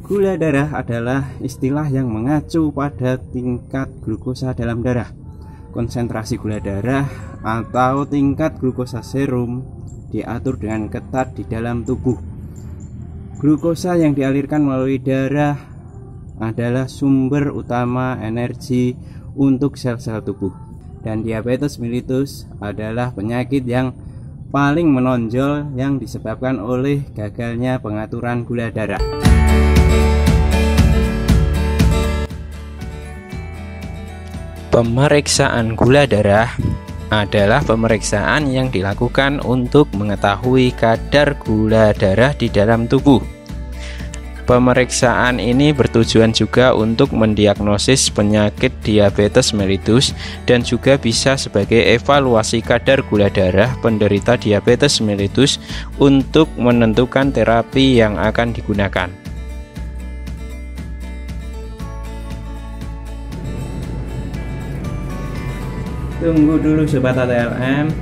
Gula darah adalah istilah yang mengacu pada tingkat glukosa dalam darah. Konsentrasi gula darah atau tingkat glukosa serum diatur dengan ketat di dalam tubuh. Glukosa yang dialirkan melalui darah adalah sumber utama energi untuk sel-sel tubuh. Dan diabetes mellitus adalah penyakit yang paling menonjol yang disebabkan oleh gagalnya pengaturan gula darah. Pemeriksaan gula darah adalah pemeriksaan yang dilakukan untuk mengetahui kadar gula darah di dalam tubuh. Pemeriksaan ini bertujuan juga untuk mendiagnosis penyakit diabetes mellitus dan juga bisa sebagai evaluasi kadar gula darah penderita diabetes mellitus untuk menentukan terapi yang akan digunakan. Tunggu dulu Sobat ATLM,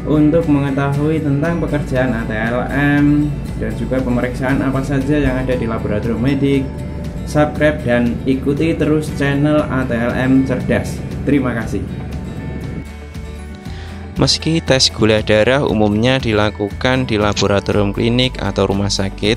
untuk mengetahui tentang pekerjaan ATLM dan juga pemeriksaan apa saja yang ada di laboratorium medik, subscribe dan ikuti terus channel ATLM Cerdas. Terima kasih. Meski tes gula darah umumnya dilakukan di laboratorium klinik atau rumah sakit,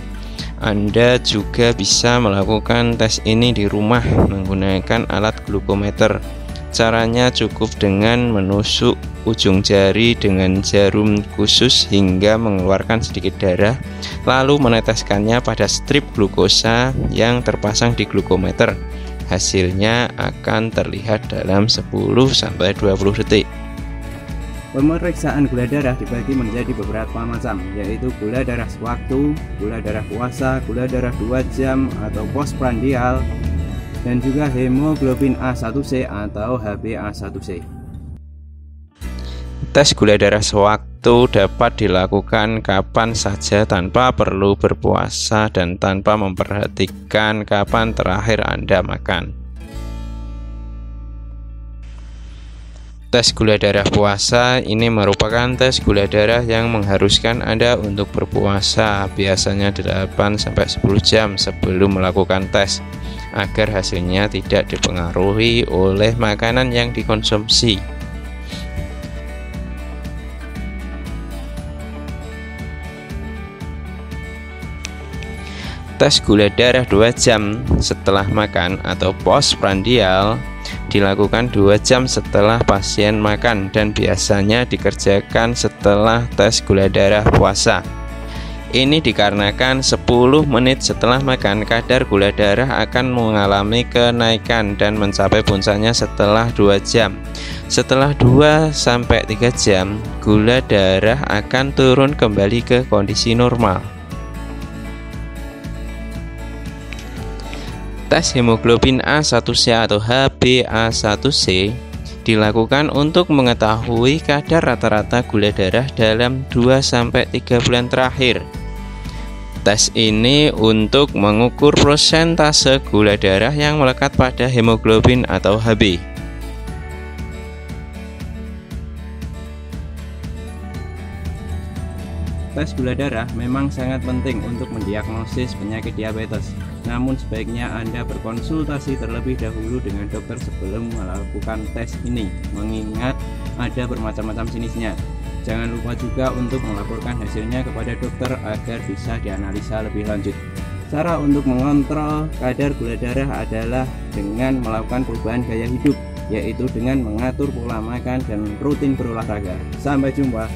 Anda juga bisa melakukan tes ini di rumah menggunakan alat glukometer. Caranya cukup dengan menusuk ujung jari dengan jarum khusus hingga mengeluarkan sedikit darah, lalu meneteskannya pada strip glukosa yang terpasang di glukometer. Hasilnya akan terlihat dalam 10-20 detik. Pemeriksaan gula darah dibagi menjadi beberapa macam, yaitu gula darah sewaktu, gula darah puasa, gula darah 2 jam atau postprandial, dan juga hemoglobin A1C atau HbA1c. Tes gula darah sewaktu dapat dilakukan kapan saja tanpa perlu berpuasa dan tanpa memperhatikan kapan terakhir Anda makan. Tes gula darah puasa ini merupakan tes gula darah yang mengharuskan Anda untuk berpuasa biasanya 8-10 jam sebelum melakukan tes, agar hasilnya tidak dipengaruhi oleh makanan yang dikonsumsi. Tes gula darah 2 jam setelah makan atau postprandial dilakukan 2 jam setelah pasien makan dan biasanya dikerjakan setelah tes gula darah puasa. Ini dikarenakan 10 menit setelah makan kadar gula darah akan mengalami kenaikan dan mencapai puncaknya setelah 2 jam. Setelah 2-3 jam, gula darah akan turun kembali ke kondisi normal. Tes hemoglobin A1C atau HbA1c dilakukan untuk mengetahui kadar rata-rata gula darah dalam 2-3 bulan terakhir. Tes ini untuk mengukur persentase gula darah yang melekat pada hemoglobin atau Hb. Tes gula darah memang sangat penting untuk mendiagnosis penyakit diabetes. Namun sebaiknya Anda berkonsultasi terlebih dahulu dengan dokter sebelum melakukan tes ini, mengingat ada bermacam-macam jenisnya. Jangan lupa juga untuk melaporkan hasilnya kepada dokter agar bisa dianalisa lebih lanjut. Cara untuk mengontrol kadar gula darah adalah dengan melakukan perubahan gaya hidup, yaitu dengan mengatur pola makan dan rutin berolahraga. Sampai jumpa.